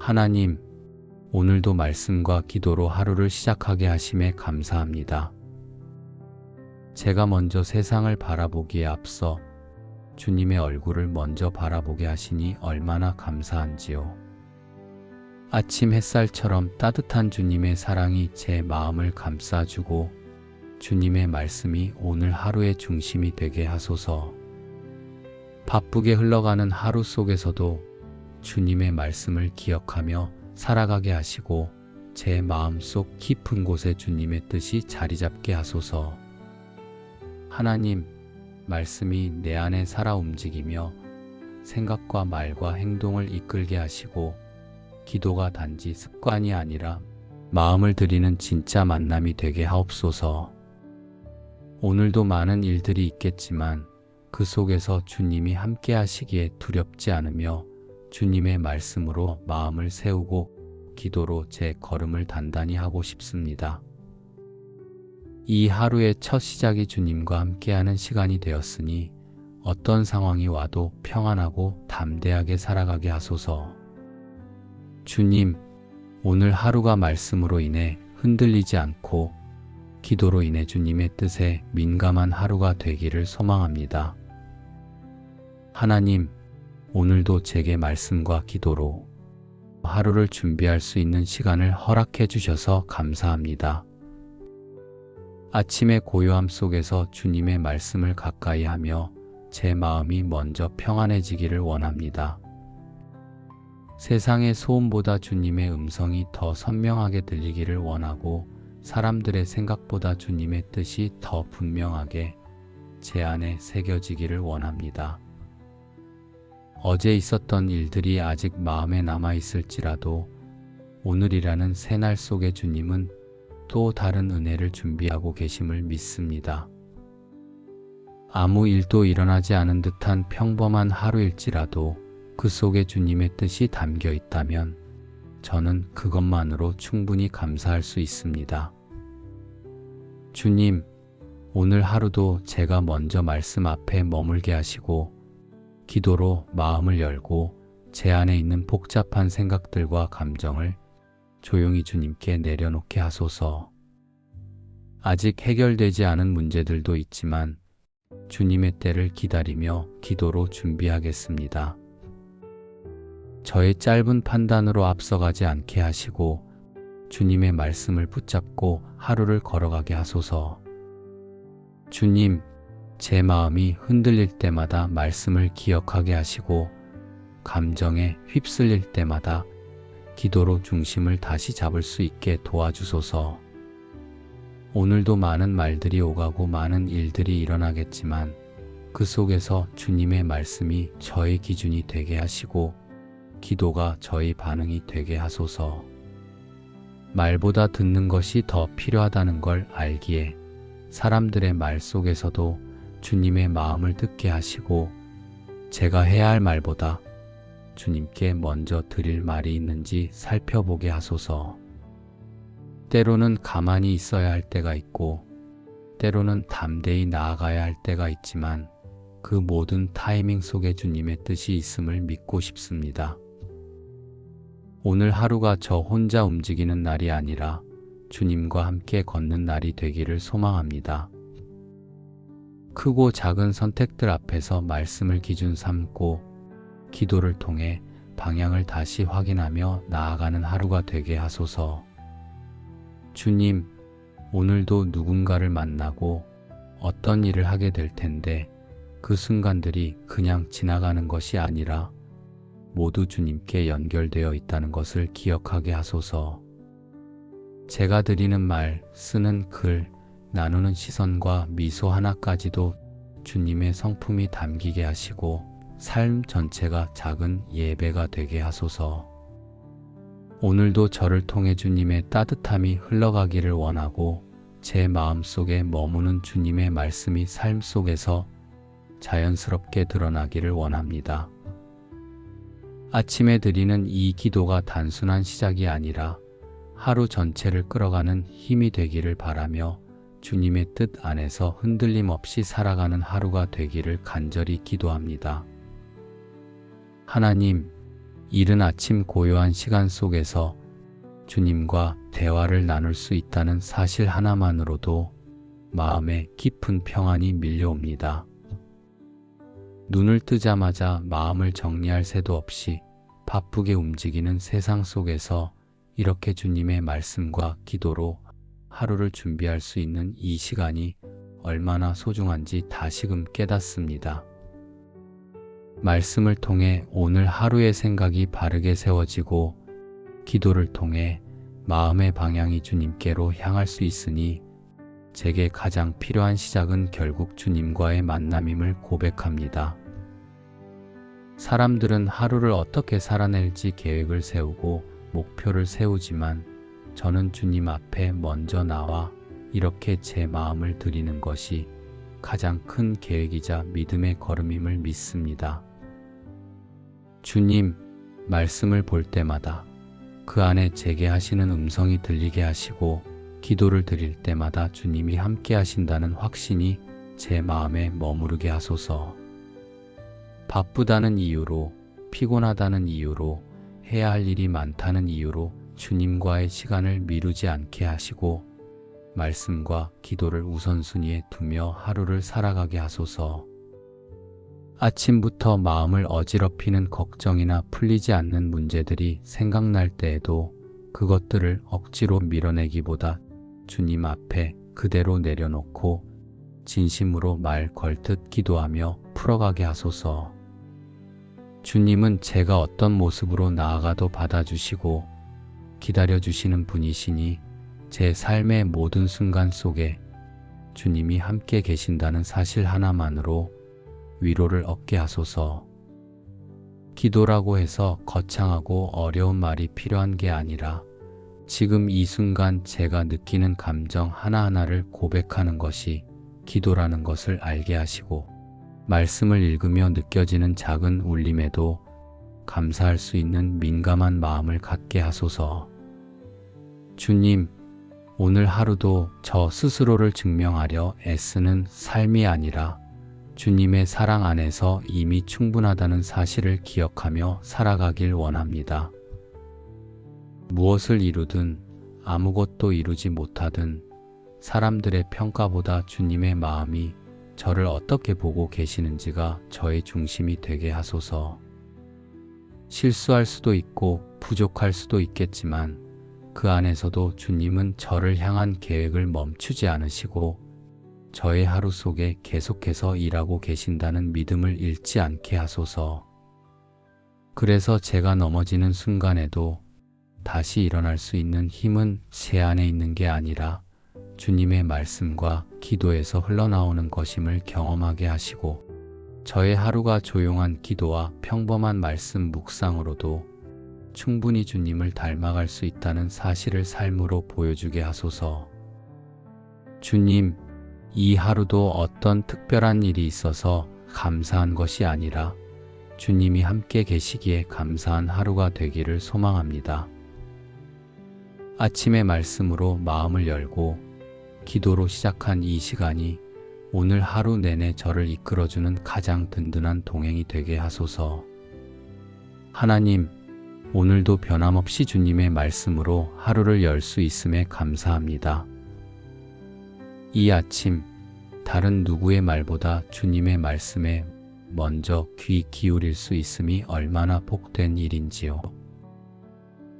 하나님, 오늘도 말씀과 기도로 하루를 시작하게 하심에 감사합니다. 제가 먼저 세상을 바라보기에 앞서 주님의 얼굴을 먼저 바라보게 하시니 얼마나 감사한지요. 아침 햇살처럼 따뜻한 주님의 사랑이 제 마음을 감싸주고 주님의 말씀이 오늘 하루의 중심이 되게 하소서. 바쁘게 흘러가는 하루 속에서도 주님의 말씀을 기억하며 살아가게 하시고 제 마음속 깊은 곳에 주님의 뜻이 자리 잡게 하소서. 하나님, 말씀이 내 안에 살아 움직이며 생각과 말과 행동을 이끌게 하시고 기도가 단지 습관이 아니라 마음을 드리는 진짜 만남이 되게 하옵소서. 오늘도 많은 일들이 있겠지만 그 속에서 주님이 함께 하시기에 두렵지 않으며 주님의 말씀으로 마음을 세우고 기도로 제 걸음을 단단히 하고 싶습니다. 이 하루의 첫 시작이 주님과 함께하는 시간이 되었으니 어떤 상황이 와도 평안하고 담대하게 살아가게 하소서. 주님, 오늘 하루가 말씀으로 인해 흔들리지 않고 기도로 인해 주님의 뜻에 민감한 하루가 되기를 소망합니다. 하나님, 오늘도 제게 말씀과 기도로 하루를 준비할 수 있는 시간을 허락해 주셔서 감사합니다. 아침의 고요함 속에서 주님의 말씀을 가까이 하며 제 마음이 먼저 평안해지기를 원합니다. 세상의 소음보다 주님의 음성이 더 선명하게 들리기를 원하고 사람들의 생각보다 주님의 뜻이 더 분명하게 제 안에 새겨지기를 원합니다. 어제 있었던 일들이 아직 마음에 남아있을지라도 오늘이라는 새날 속에 주님은 또 다른 은혜를 준비하고 계심을 믿습니다. 아무 일도 일어나지 않은 듯한 평범한 하루일지라도 그 속에 주님의 뜻이 담겨 있다면 저는 그것만으로 충분히 감사할 수 있습니다. 주님, 오늘 하루도 제가 먼저 말씀 앞에 머물게 하시고 기도로 마음을 열고 제 안에 있는 복잡한 생각들과 감정을 조용히 주님께 내려놓게 하소서. 아직 해결되지 않은 문제들도 있지만 주님의 때를 기다리며 기도로 준비하겠습니다. 저의 짧은 판단으로 앞서가지 않게 하시고 주님의 말씀을 붙잡고 하루를 걸어가게 하소서. 주님, 제 마음이 흔들릴 때마다 말씀을 기억하게 하시고 감정에 휩쓸릴 때마다 기도로 중심을 다시 잡을 수 있게 도와주소서. 오늘도 많은 말들이 오가고 많은 일들이 일어나겠지만 그 속에서 주님의 말씀이 저의 기준이 되게 하시고 기도가 저의 반응이 되게 하소서. 말보다 듣는 것이 더 필요하다는 걸 알기에 사람들의 말 속에서도 주님의 마음을 듣게 하시고 제가 해야 할 말보다 주님께 먼저 드릴 말이 있는지 살펴보게 하소서. 때로는 가만히 있어야 할 때가 있고 때로는 담대히 나아가야 할 때가 있지만 그 모든 타이밍 속에 주님의 뜻이 있음을 믿고 싶습니다. 오늘 하루가 저 혼자 움직이는 날이 아니라 주님과 함께 걷는 날이 되기를 소망합니다. 크고 작은 선택들 앞에서 말씀을 기준 삼고 기도를 통해 방향을 다시 확인하며 나아가는 하루가 되게 하소서. 주님, 오늘도 누군가를 만나고 어떤 일을 하게 될 텐데 그 순간들이 그냥 지나가는 것이 아니라 모두 주님께 연결되어 있다는 것을 기억하게 하소서. 제가 드리는 말, 쓰는 글, 나누는 시선과 미소 하나까지도 주님의 성품이 담기게 하시고 삶 전체가 작은 예배가 되게 하소서. 오늘도 저를 통해 주님의 따뜻함이 흘러가기를 원하고 제 마음속에 머무는 주님의 말씀이 삶 속에서 자연스럽게 드러나기를 원합니다. 아침에 드리는 이 기도가 단순한 시작이 아니라 하루 전체를 끌어가는 힘이 되기를 바라며 주님의 뜻 안에서 흔들림 없이 살아가는 하루가 되기를 간절히 기도합니다. 하나님, 이른 아침 고요한 시간 속에서 주님과 대화를 나눌 수 있다는 사실 하나만으로도 마음에 깊은 평안이 밀려옵니다. 눈을 뜨자마자 마음을 정리할 새도 없이 바쁘게 움직이는 세상 속에서 이렇게 주님의 말씀과 기도로 하루를 준비할 수 있는 이 시간이 얼마나 소중한지 다시금 깨닫습니다. 말씀을 통해 오늘 하루의 생각이 바르게 세워지고 기도를 통해 마음의 방향이 주님께로 향할 수 있으니 제게 가장 필요한 시작은 결국 주님과의 만남임을 고백합니다. 사람들은 하루를 어떻게 살아낼지 계획을 세우고 목표를 세우지만 저는 주님 앞에 먼저 나와 이렇게 제 마음을 드리는 것이 가장 큰 계획이자 믿음의 걸음임을 믿습니다. 주님, 말씀을 볼 때마다 그 안에 제게 하시는 음성이 들리게 하시고 기도를 드릴 때마다 주님이 함께 하신다는 확신이 제 마음에 머무르게 하소서. 바쁘다는 이유로, 피곤하다는 이유로, 해야 할 일이 많다는 이유로 주님과의 시간을 미루지 않게 하시고 말씀과 기도를 우선순위에 두며 하루를 살아가게 하소서. 아침부터 마음을 어지럽히는 걱정이나 풀리지 않는 문제들이 생각날 때에도 그것들을 억지로 밀어내기보다 주님 앞에 그대로 내려놓고 진심으로 말 걸듯 기도하며 풀어가게 하소서. 주님은 제가 어떤 모습으로 나아가도 받아주시고 기다려주시는 분이시니 제 삶의 모든 순간 속에 주님이 함께 계신다는 사실 하나만으로 위로를 얻게 하소서. 기도라고 해서 거창하고 어려운 말이 필요한 게 아니라 지금 이 순간 제가 느끼는 감정 하나하나를 고백하는 것이 기도라는 것을 알게 하시고 말씀을 읽으며 느껴지는 작은 울림에도 감사할 수 있는 민감한 마음을 갖게 하소서. 주님, 오늘 하루도 저 스스로를 증명하려 애쓰는 삶이 아니라 주님의 사랑 안에서 이미 충분하다는 사실을 기억하며 살아가길 원합니다. 무엇을 이루든 아무것도 이루지 못하든 사람들의 평가보다 주님의 마음이 저를 어떻게 보고 계시는지가 저의 중심이 되게 하소서. 실수할 수도 있고 부족할 수도 있겠지만 그 안에서도 주님은 저를 향한 계획을 멈추지 않으시고 저의 하루 속에 계속해서 일하고 계신다는 믿음을 잃지 않게 하소서. 그래서 제가 넘어지는 순간에도 다시 일어날 수 있는 힘은 제 안에 있는 게 아니라 주님의 말씀과 기도에서 흘러나오는 것임을 경험하게 하시고 저의 하루가 조용한 기도와 평범한 말씀 묵상으로도 충분히 주님을 닮아갈 수 있다는 사실을 삶으로 보여주게 하소서. 주님, 이 하루도 어떤 특별한 일이 있어서 감사한 것이 아니라 주님이 함께 계시기에 감사한 하루가 되기를 소망합니다. 아침의 말씀으로 마음을 열고 기도로 시작한 이 시간이 오늘 하루 내내 저를 이끌어주는 가장 든든한 동행이 되게 하소서. 하나님, 오늘도 변함없이 주님의 말씀으로 하루를 열 수 있음에 감사합니다. 이 아침, 다른 누구의 말보다 주님의 말씀에 먼저 귀 기울일 수 있음이 얼마나 복된 일인지요.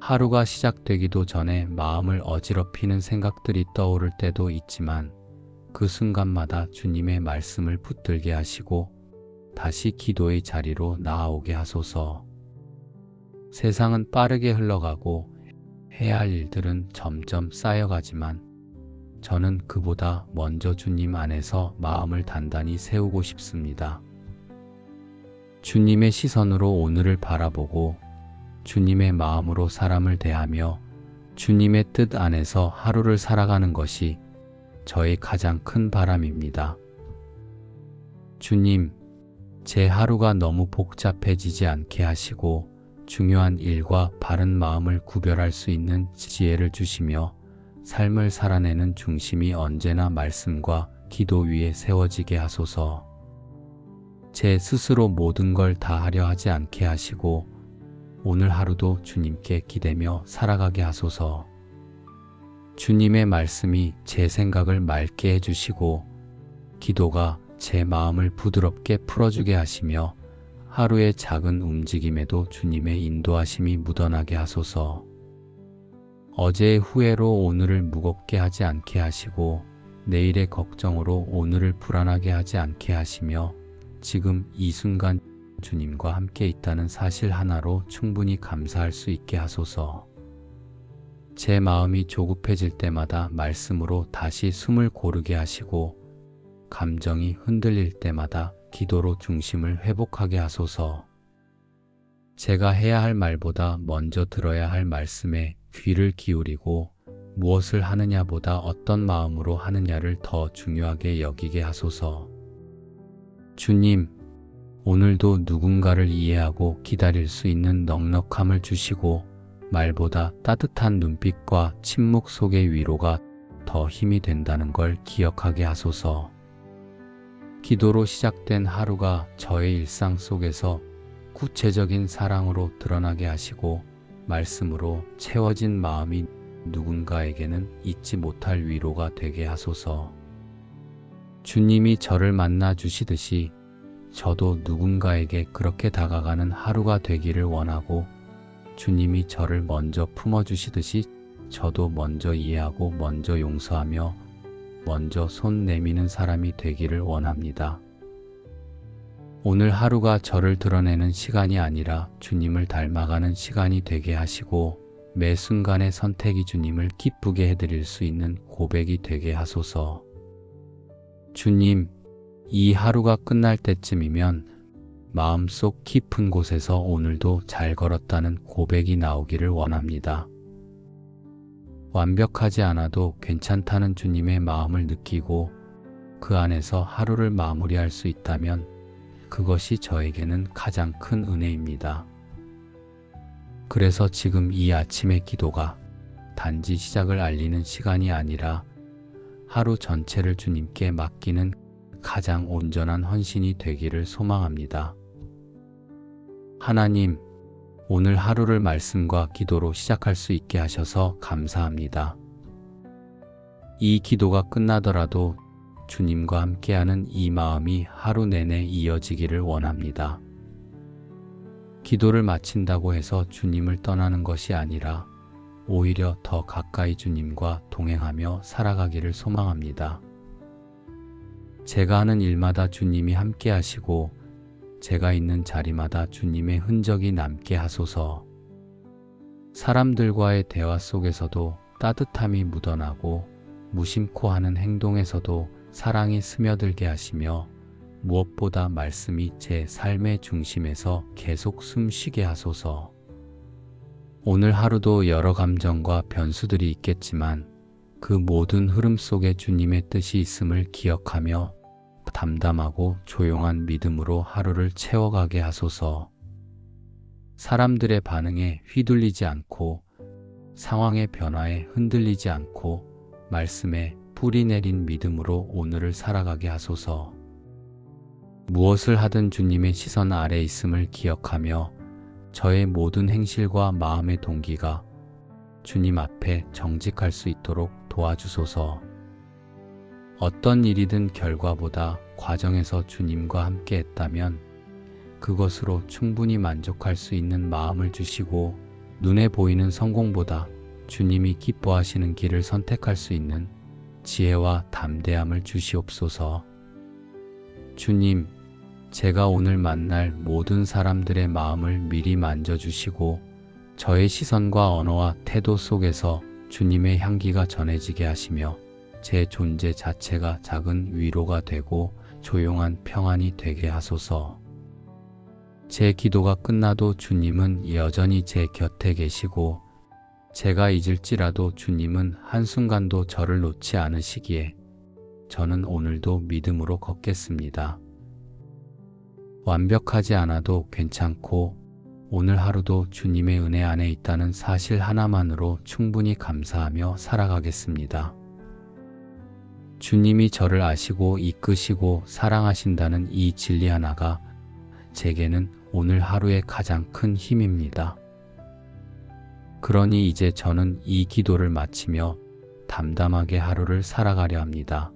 하루가 시작되기도 전에 마음을 어지럽히는 생각들이 떠오를 때도 있지만 그 순간마다 주님의 말씀을 붙들게 하시고 다시 기도의 자리로 나아오게 하소서. 세상은 빠르게 흘러가고 해야 할 일들은 점점 쌓여가지만 저는 그보다 먼저 주님 안에서 마음을 단단히 세우고 싶습니다. 주님의 시선으로 오늘을 바라보고 주님의 마음으로 사람을 대하며 주님의 뜻 안에서 하루를 살아가는 것이 저의 가장 큰 바람입니다. 주님, 제 하루가 너무 복잡해지지 않게 하시고 중요한 일과 바른 마음을 구별할 수 있는 지혜를 주시며 삶을 살아내는 중심이 언제나 말씀과 기도 위에 세워지게 하소서. 제 스스로 모든 걸 다 하려 하지 않게 하시고 오늘 하루도 주님께 기대며 살아가게 하소서. 주님의 말씀이 제 생각을 맑게 해주시고 기도가 제 마음을 부드럽게 풀어주게 하시며 하루의 작은 움직임에도 주님의 인도하심이 묻어나게 하소서. 어제의 후회로 오늘을 무겁게 하지 않게 하시고 내일의 걱정으로 오늘을 불안하게 하지 않게 하시며 지금 이 순간 주님과 함께 있다는 사실 하나로 충분히 감사할 수 있게 하소서. 제 마음이 조급해질 때마다 말씀으로 다시 숨을 고르게 하시고 감정이 흔들릴 때마다 기도로 중심을 회복하게 하소서. 제가 해야 할 말보다 먼저 들어야 할 말씀에 귀를 기울이고 무엇을 하느냐보다 어떤 마음으로 하느냐를 더 중요하게 여기게 하소서. 주님, 오늘도 누군가를 이해하고 기다릴 수 있는 넉넉함을 주시고 말보다 따뜻한 눈빛과 침묵 속의 위로가 더 힘이 된다는 걸 기억하게 하소서. 기도로 시작된 하루가 저의 일상 속에서 구체적인 사랑으로 드러나게 하시고 말씀으로 채워진 마음이 누군가에게는 잊지 못할 위로가 되게 하소서. 주님이 저를 만나 주시듯이 저도 누군가에게 그렇게 다가가는 하루가 되기를 원하고 주님이 저를 먼저 품어주시듯이 저도 먼저 이해하고 먼저 용서하며 먼저 손 내미는 사람이 되기를 원합니다. 오늘 하루가 저를 드러내는 시간이 아니라 주님을 닮아가는 시간이 되게 하시고 매 순간의 선택이 주님을 기쁘게 해드릴 수 있는 고백이 되게 하소서. 주님, 이 하루가 끝날 때쯤이면 마음속 깊은 곳에서 오늘도 잘 걸었다는 고백이 나오기를 원합니다. 완벽하지 않아도 괜찮다는 주님의 마음을 느끼고 그 안에서 하루를 마무리할 수 있다면 그것이 저에게는 가장 큰 은혜입니다. 그래서 지금 이 아침의 기도가 단지 시작을 알리는 시간이 아니라 하루 전체를 주님께 맡기는 가장 온전한 헌신이 되기를 소망합니다. 하나님, 오늘 하루를 말씀과 기도로 시작할 수 있게 하셔서 감사합니다. 이 기도가 끝나더라도 주님과 함께하는 이 마음이 하루 내내 이어지기를 원합니다. 기도를 마친다고 해서 주님을 떠나는 것이 아니라 오히려 더 가까이 주님과 동행하며 살아가기를 소망합니다. 제가 하는 일마다 주님이 함께 하시고 제가 있는 자리마다 주님의 흔적이 남게 하소서. 사람들과의 대화 속에서도 따뜻함이 묻어나고 무심코 하는 행동에서도 사랑이 스며들게 하시며 무엇보다 말씀이 제 삶의 중심에서 계속 숨쉬게 하소서. 오늘 하루도 여러 감정과 변수들이 있겠지만 그 모든 흐름 속에 주님의 뜻이 있음을 기억하며 담담하고 조용한 믿음으로 하루를 채워가게 하소서. 사람들의 반응에 휘둘리지 않고 상황의 변화에 흔들리지 않고 말씀에 뿌리 내린 믿음으로 오늘을 살아가게 하소서. 무엇을 하든 주님의 시선 아래 있음을 기억하며 저의 모든 행실과 마음의 동기가 주님 앞에 정직할 수 있도록 도와주소서. 어떤 일이든 결과보다 과정에서 주님과 함께 했다면 그것으로 충분히 만족할 수 있는 마음을 주시고 눈에 보이는 성공보다 주님이 기뻐하시는 길을 선택할 수 있는 지혜와 담대함을 주시옵소서. 주님, 제가 오늘 만날 모든 사람들의 마음을 미리 만져주시고 저의 시선과 언어와 태도 속에서 주님의 향기가 전해지게 하시며 제 존재 자체가 작은 위로가 되고 조용한 평안이 되게 하소서. 제 기도가 끝나도 주님은 여전히 제 곁에 계시고 제가 잊을지라도 주님은 한순간도 저를 놓지 않으시기에 저는 오늘도 믿음으로 걷겠습니다. 완벽하지 않아도 괜찮고 오늘 하루도 주님의 은혜 안에 있다는 사실 하나만으로 충분히 감사하며 살아가겠습니다. 주님이 저를 아시고 이끄시고 사랑하신다는 이 진리 하나가 제게는 오늘 하루의 가장 큰 힘입니다. 그러니 이제 저는 이 기도를 마치며 담담하게 하루를 살아가려 합니다.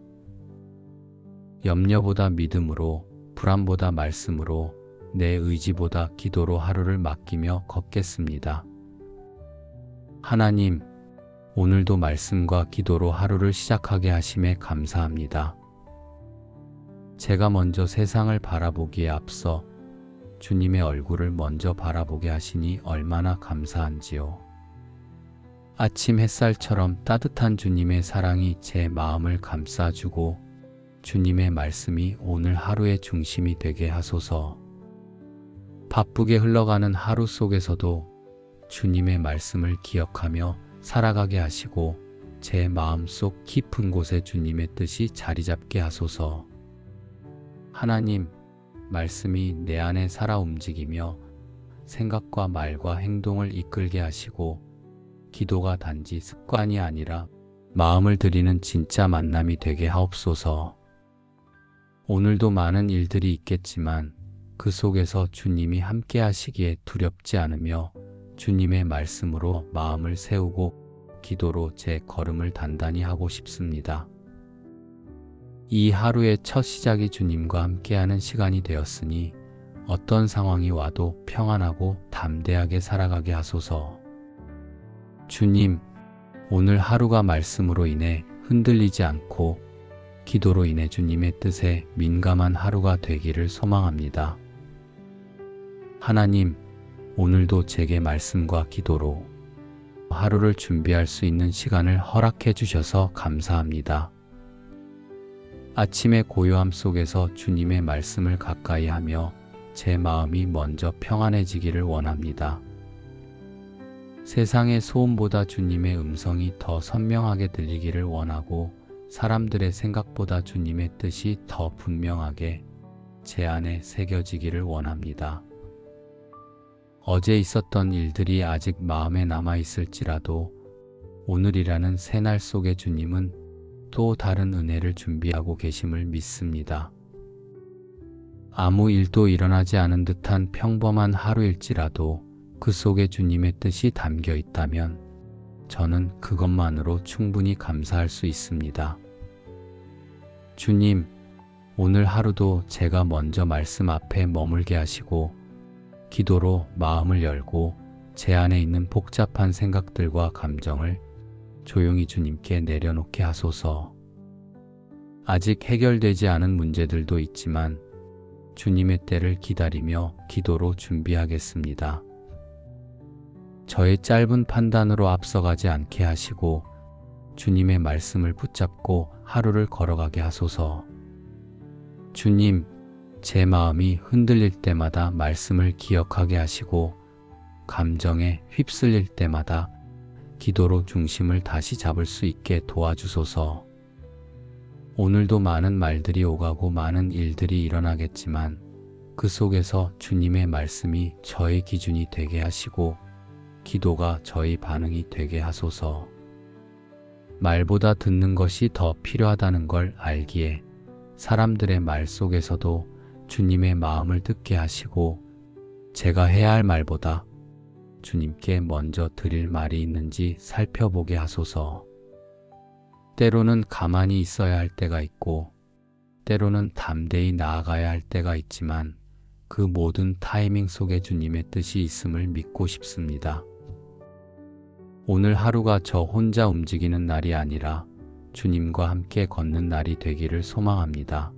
염려보다 믿음으로, 불안보다 말씀으로, 내 의지보다 기도로 하루를 맡기며 걷겠습니다. 하나님, 오늘도 말씀과 기도로 하루를 시작하게 하심에 감사합니다. 제가 먼저 세상을 바라보기에 앞서 주님의 얼굴을 먼저 바라보게 하시니 얼마나 감사한지요. 아침 햇살처럼 따뜻한 주님의 사랑이 제 마음을 감싸주고 주님의 말씀이 오늘 하루의 중심이 되게 하소서. 바쁘게 흘러가는 하루 속에서도 주님의 말씀을 기억하며 살아가게 하시고 제 마음속 깊은 곳에 주님의 뜻이 자리 잡게 하소서. 하나님, 말씀이 내 안에 살아 움직이며 생각과 말과 행동을 이끌게 하시고 기도가 단지 습관이 아니라 마음을 드리는 진짜 만남이 되게 하옵소서. 오늘도 많은 일들이 있겠지만 그 속에서 주님이 함께 하시기에 두렵지 않으며 주님의 말씀으로 마음을 세우고 기도로 제 걸음을 단단히 하고 싶습니다. 이 하루의 첫 시작이 주님과 함께하는 시간이 되었으니 어떤 상황이 와도 평안하고 담대하게 살아가게 하소서. 주님, 오늘 하루가 말씀으로 인해 흔들리지 않고 기도로 인해 주님의 뜻에 민감한 하루가 되기를 소망합니다. 하나님, 오늘도 제게 말씀과 기도로 하루를 준비할 수 있는 시간을 허락해 주셔서 감사합니다. 아침의 고요함 속에서 주님의 말씀을 가까이 하며 제 마음이 먼저 평안해지기를 원합니다. 세상의 소음보다 주님의 음성이 더 선명하게 들리기를 원하고 사람들의 생각보다 주님의 뜻이 더 분명하게 제 안에 새겨지기를 원합니다. 어제 있었던 일들이 아직 마음에 남아있을지라도 오늘이라는 새날 속에 주님은 또 다른 은혜를 준비하고 계심을 믿습니다. 아무 일도 일어나지 않은 듯한 평범한 하루일지라도 그 속에 주님의 뜻이 담겨 있다면 저는 그것만으로 충분히 감사할 수 있습니다. 주님, 오늘 하루도 제가 먼저 말씀 앞에 머물게 하시고 기도로 마음을 열고 제 안에 있는 복잡한 생각들과 감정을 조용히 주님께 내려놓게 하소서. 아직 해결되지 않은 문제들도 있지만 주님의 때를 기다리며 기도로 준비하겠습니다. 저의 짧은 판단으로 앞서가지 않게 하시고 주님의 말씀을 붙잡고 하루를 걸어가게 하소서. 주님, 제 마음이 흔들릴 때마다 말씀을 기억하게 하시고 감정에 휩쓸릴 때마다 기도로 중심을 다시 잡을 수 있게 도와주소서. 오늘도 많은 말들이 오가고 많은 일들이 일어나겠지만 그 속에서 주님의 말씀이 저의 기준이 되게 하시고 기도가 저의 반응이 되게 하소서. 말보다 듣는 것이 더 필요하다는 걸 알기에 사람들의 말 속에서도 주님의 마음을 듣게 하시고 제가 해야 할 말보다 주님께 먼저 드릴 말이 있는지 살펴보게 하소서. 때로는 가만히 있어야 할 때가 있고 때로는 담대히 나아가야 할 때가 있지만 그 모든 타이밍 속에 주님의 뜻이 있음을 믿고 싶습니다. 오늘 하루가 저 혼자 움직이는 날이 아니라 주님과 함께 걷는 날이 되기를 소망합니다.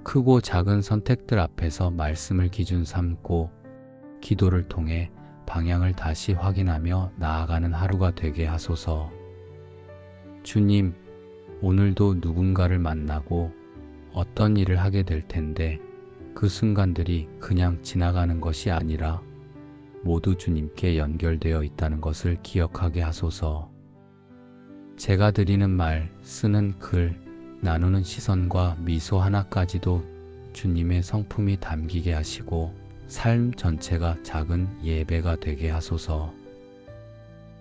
크고 작은 선택들 앞에서 말씀을 기준 삼고 기도를 통해 방향을 다시 확인하며 나아가는 하루가 되게 하소서. 주님, 오늘도 누군가를 만나고 어떤 일을 하게 될 텐데 그 순간들이 그냥 지나가는 것이 아니라 모두 주님께 연결되어 있다는 것을 기억하게 하소서. 제가 드리는 말, 쓰는 글, 나누는 시선과 미소 하나까지도 주님의 성품이 담기게 하시고 삶 전체가 작은 예배가 되게 하소서.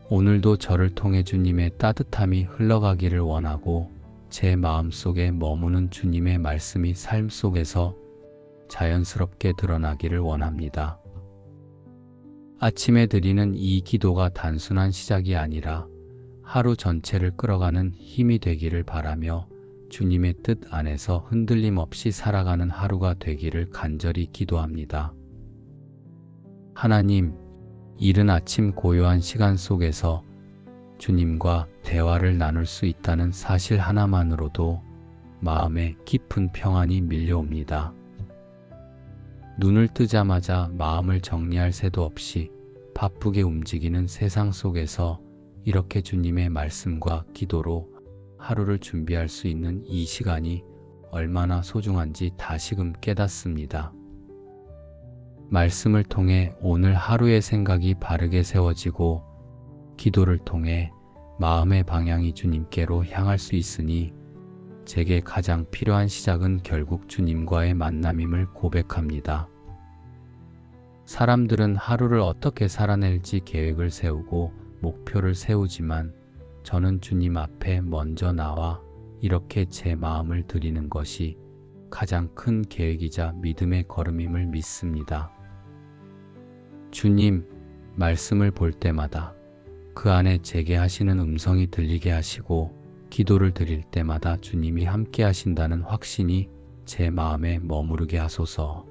오늘도 저를 통해 주님의 따뜻함이 흘러가기를 원하고 제 마음속에 머무는 주님의 말씀이 삶 속에서 자연스럽게 드러나기를 원합니다. 아침에 드리는 이 기도가 단순한 시작이 아니라 하루 전체를 끌어가는 힘이 되기를 바라며 주님의 뜻 안에서 흔들림 없이 살아가는 하루가 되기를 간절히 기도합니다. 하나님, 이른 아침 고요한 시간 속에서 주님과 대화를 나눌 수 있다는 사실 하나만으로도 마음에 깊은 평안이 밀려옵니다. 눈을 뜨자마자 마음을 정리할 새도 없이 바쁘게 움직이는 세상 속에서 이렇게 주님의 말씀과 기도로 하루를 준비할 수 있는 이 시간이 얼마나 소중한지 다시금 깨닫습니다. 말씀을 통해 오늘 하루의 생각이 바르게 세워지고 기도를 통해 마음의 방향이 주님께로 향할 수 있으니 제게 가장 필요한 시작은 결국 주님과의 만남임을 고백합니다. 사람들은 하루를 어떻게 살아낼지 계획을 세우고 목표를 세우지만 저는 주님 앞에 먼저 나와 이렇게 제 마음을 드리는 것이 가장 큰 계획이자 믿음의 걸음임을 믿습니다. 주님, 말씀을 볼 때마다 그 안에 제게 하시는 음성이 들리게 하시고 기도를 드릴 때마다 주님이 함께 하신다는 확신이 제 마음에 머무르게 하소서.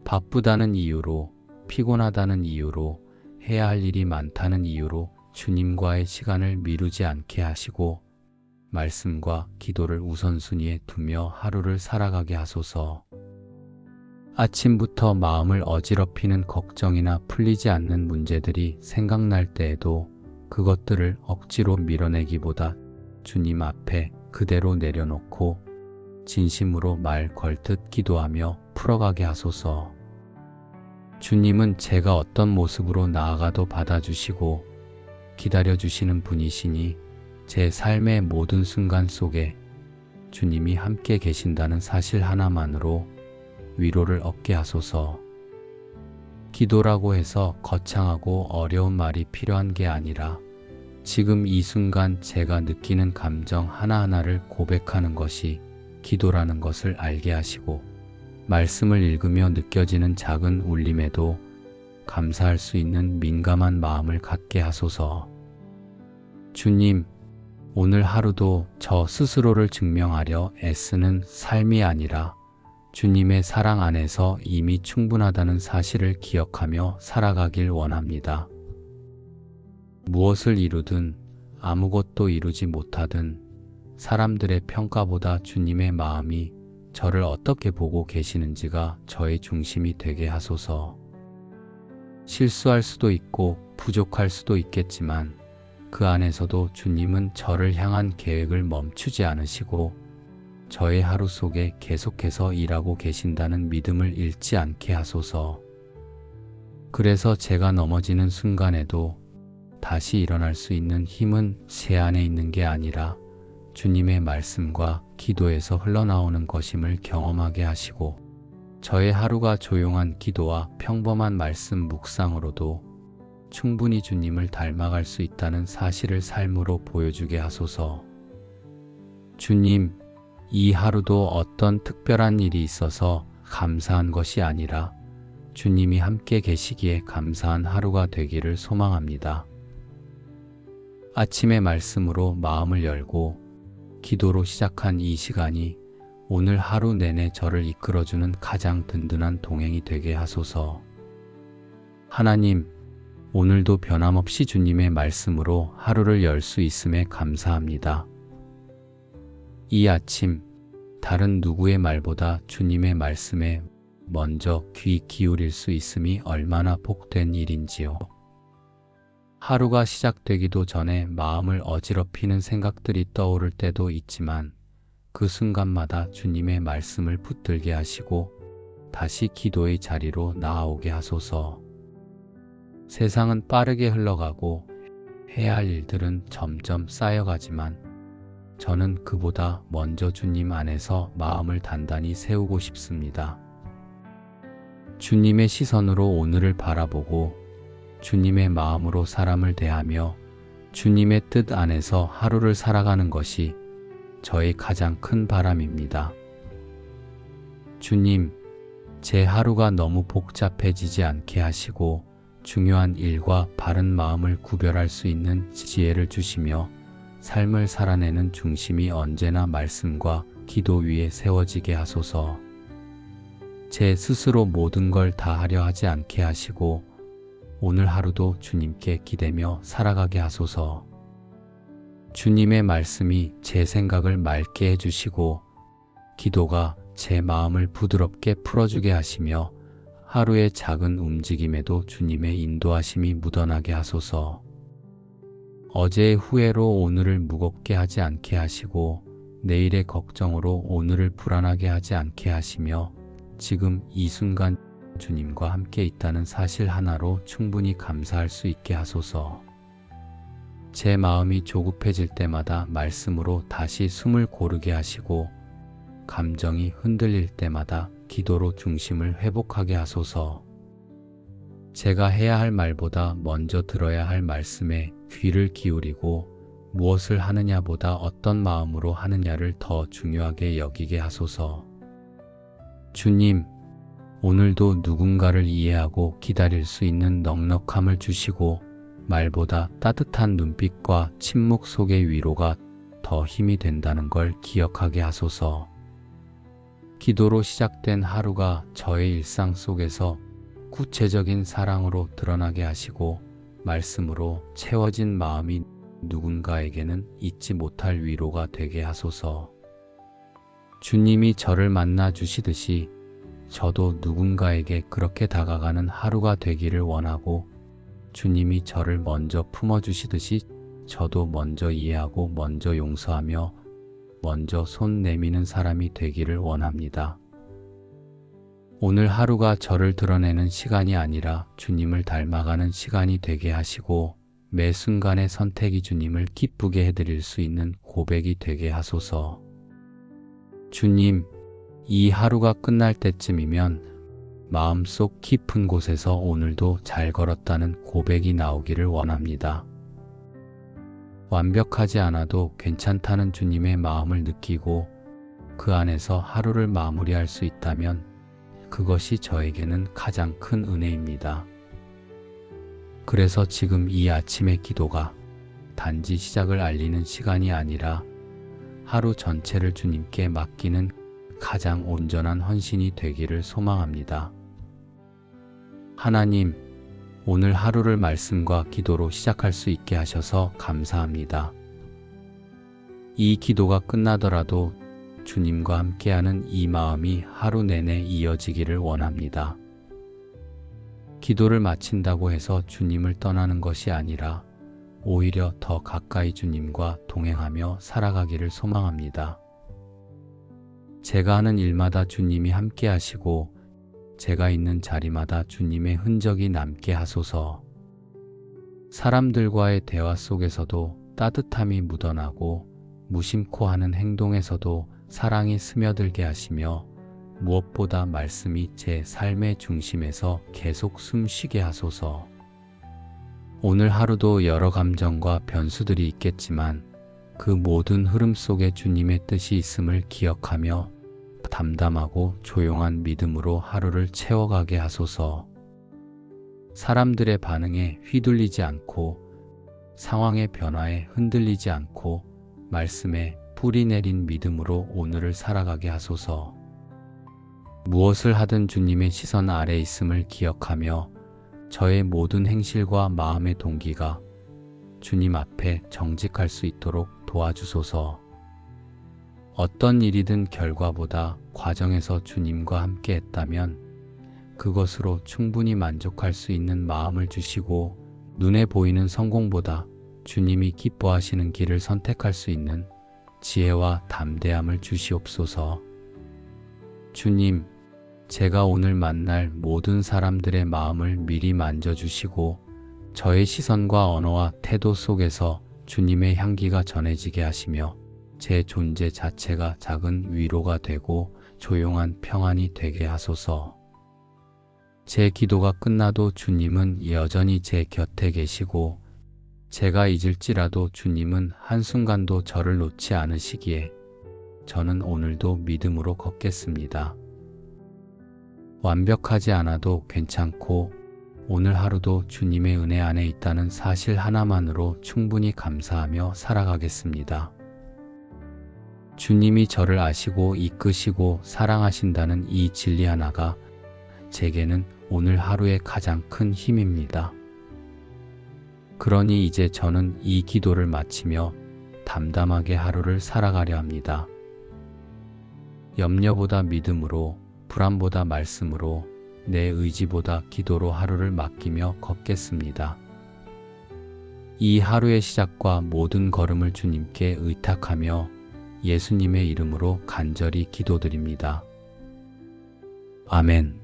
바쁘다는 이유로, 피곤하다는 이유로, 해야 할 일이 많다는 이유로 주님과의 시간을 미루지 않게 하시고 말씀과 기도를 우선순위에 두며 하루를 살아가게 하소서. 아침부터 마음을 어지럽히는 걱정이나 풀리지 않는 문제들이 생각날 때에도 그것들을 억지로 밀어내기보다 주님 앞에 그대로 내려놓고 진심으로 말 걸듯 기도하며 풀어가게 하소서. 주님은 제가 어떤 모습으로 나아가도 받아주시고 기다려주시는 분이시니 제 삶의 모든 순간 속에 주님이 함께 계신다는 사실 하나만으로 위로를 얻게 하소서. 기도라고 해서 거창하고 어려운 말이 필요한 게 아니라 지금 이 순간 제가 느끼는 감정 하나하나를 고백하는 것이 기도라는 것을 알게 하시고 말씀을 읽으며 느껴지는 작은 울림에도 감사할 수 있는 민감한 마음을 갖게 하소서. 주님, 오늘 하루도 저 스스로를 증명하려 애쓰는 삶이 아니라 주님의 사랑 안에서 이미 충분하다는 사실을 기억하며 살아가길 원합니다. 무엇을 이루든 아무것도 이루지 못하든 사람들의 평가보다 주님의 마음이 저를 어떻게 보고 계시는지가 저의 중심이 되게 하소서. 실수할 수도 있고 부족할 수도 있겠지만 그 안에서도 주님은 저를 향한 계획을 멈추지 않으시고 저의 하루 속에 계속해서 일하고 계신다는 믿음을 잃지 않게 하소서. 그래서 제가 넘어지는 순간에도 다시 일어날 수 있는 힘은 제 안에 있는 게 아니라 주님의 말씀과 기도에서 흘러나오는 것임을 경험하게 하시고 저의 하루가 조용한 기도와 평범한 말씀 묵상으로도 충분히 주님을 닮아갈 수 있다는 사실을 삶으로 보여주게 하소서. 주님, 이 하루도 어떤 특별한 일이 있어서 감사한 것이 아니라 주님이 함께 계시기에 감사한 하루가 되기를 소망합니다. 아침의 말씀으로 마음을 열고 기도로 시작한 이 시간이 오늘 하루 내내 저를 이끌어주는 가장 든든한 동행이 되게 하소서. 하나님, 오늘도 변함없이 주님의 말씀으로 하루를 열 수 있음에 감사합니다. 이 아침, 다른 누구의 말보다 주님의 말씀에 먼저 귀 기울일 수 있음이 얼마나 복된 일인지요. 하루가 시작되기도 전에 마음을 어지럽히는 생각들이 떠오를 때도 있지만 그 순간마다 주님의 말씀을 붙들게 하시고 다시 기도의 자리로 나아오게 하소서. 세상은 빠르게 흘러가고 해야 할 일들은 점점 쌓여가지만 저는 그보다 먼저 주님 안에서 마음을 단단히 세우고 싶습니다. 주님의 시선으로 오늘을 바라보고 주님의 마음으로 사람을 대하며 주님의 뜻 안에서 하루를 살아가는 것이 저의 가장 큰 바람입니다. 주님, 제 하루가 너무 복잡해지지 않게 하시고 중요한 일과 바른 마음을 구별할 수 있는 지혜를 주시며 삶을 살아내는 중심이 언제나 말씀과 기도 위에 세워지게 하소서. 제 스스로 모든 걸 다 하려 하지 않게 하시고 오늘 하루도 주님께 기대며 살아가게 하소서. 주님의 말씀이 제 생각을 맑게 해주시고 기도가 제 마음을 부드럽게 풀어주게 하시며 하루의 작은 움직임에도 주님의 인도하심이 묻어나게 하소서. 어제의 후회로 오늘을 무겁게 하지 않게 하시고 내일의 걱정으로 오늘을 불안하게 하지 않게 하시며 지금 이 순간 주님과 함께 있다는 사실 하나로 충분히 감사할 수 있게 하소서. 제 마음이 조급해질 때마다 말씀으로 다시 숨을 고르게 하시고 감정이 흔들릴 때마다 기도로 중심을 회복하게 하소서. 제가 해야 할 말보다 먼저 들어야 할 말씀에 귀를 기울이고 무엇을 하느냐보다 어떤 마음으로 하느냐를 더 중요하게 여기게 하소서. 주님, 오늘도 누군가를 이해하고 기다릴 수 있는 넉넉함을 주시고 말보다 따뜻한 눈빛과 침묵 속의 위로가 더 힘이 된다는 걸 기억하게 하소서. 기도로 시작된 하루가 저의 일상 속에서 구체적인 사랑으로 드러나게 하시고 말씀으로 채워진 마음이 누군가에게는 잊지 못할 위로가 되게 하소서. 주님이 저를 만나 주시듯이 저도 누군가에게 그렇게 다가가는 하루가 되기를 원하고 주님이 저를 먼저 품어주시듯이 저도 먼저 이해하고 먼저 용서하며 먼저 손 내미는 사람이 되기를 원합니다. 오늘 하루가 저를 드러내는 시간이 아니라 주님을 닮아가는 시간이 되게 하시고 매 순간의 선택이 주님을 기쁘게 해드릴 수 있는 고백이 되게 하소서. 주님, 이 하루가 끝날 때쯤이면 마음속 깊은 곳에서 오늘도 잘 걸었다는 고백이 나오기를 원합니다. 완벽하지 않아도 괜찮다는 주님의 마음을 느끼고 그 안에서 하루를 마무리할 수 있다면 그것이 저에게는 가장 큰 은혜입니다. 그래서 지금 이 아침의 기도가 단지 시작을 알리는 시간이 아니라 하루 전체를 주님께 맡기는 가장 온전한 헌신이 되기를 소망합니다. 하나님, 오늘 하루를 말씀과 기도로 시작할 수 있게 하셔서 감사합니다. 이 기도가 끝나더라도 주님과 함께하는 이 마음이 하루 내내 이어지기를 원합니다. 기도를 마친다고 해서 주님을 떠나는 것이 아니라 오히려 더 가까이 주님과 동행하며 살아가기를 소망합니다. 제가 하는 일마다 주님이 함께 하시고 제가 있는 자리마다 주님의 흔적이 남게 하소서. 사람들과의 대화 속에서도 따뜻함이 묻어나고 무심코 하는 행동에서도 사랑이 스며들게 하시며 무엇보다 말씀이 제 삶의 중심에서 계속 숨쉬게 하소서. 오늘 하루도 여러 감정과 변수들이 있겠지만 그 모든 흐름 속에 주님의 뜻이 있음을 기억하며 담담하고 조용한 믿음으로 하루를 채워가게 하소서. 사람들의 반응에 휘둘리지 않고 상황의 변화에 흔들리지 않고 말씀에 뿌리 내린 믿음으로 오늘을 살아가게 하소서. 무엇을 하든 주님의 시선 아래 있음을 기억하며 저의 모든 행실과 마음의 동기가 주님 앞에 정직할 수 있도록 도와주소서. 어떤 일이든 결과보다 과정에서 주님과 함께 했다면 그것으로 충분히 만족할 수 있는 마음을 주시고 눈에 보이는 성공보다 주님이 기뻐하시는 길을 선택할 수 있는 지혜와 담대함을 주시옵소서. 주님, 제가 오늘 만날 모든 사람들의 마음을 미리 만져주시고 저의 시선과 언어와 태도 속에서 주님의 향기가 전해지게 하시며 제 존재 자체가 작은 위로가 되고 조용한 평안이 되게 하소서. 제 기도가 끝나도 주님은 여전히 제 곁에 계시고 제가 잊을지라도 주님은 한순간도 저를 놓지 않으시기에 저는 오늘도 믿음으로 걷겠습니다. 완벽하지 않아도 괜찮고 오늘 하루도 주님의 은혜 안에 있다는 사실 하나만으로 충분히 감사하며 살아가겠습니다. 주님이 저를 아시고 이끄시고 사랑하신다는 이 진리 하나가 제게는 오늘 하루의 가장 큰 힘입니다. 그러니 이제 저는 이 기도를 마치며 담담하게 하루를 살아가려 합니다. 염려보다 믿음으로, 불안보다 말씀으로, 내 의지보다 기도로 하루를 맡기며 걷겠습니다. 이 하루의 시작과 모든 걸음을 주님께 의탁하며 예수님의 이름으로 간절히 기도드립니다. 아멘.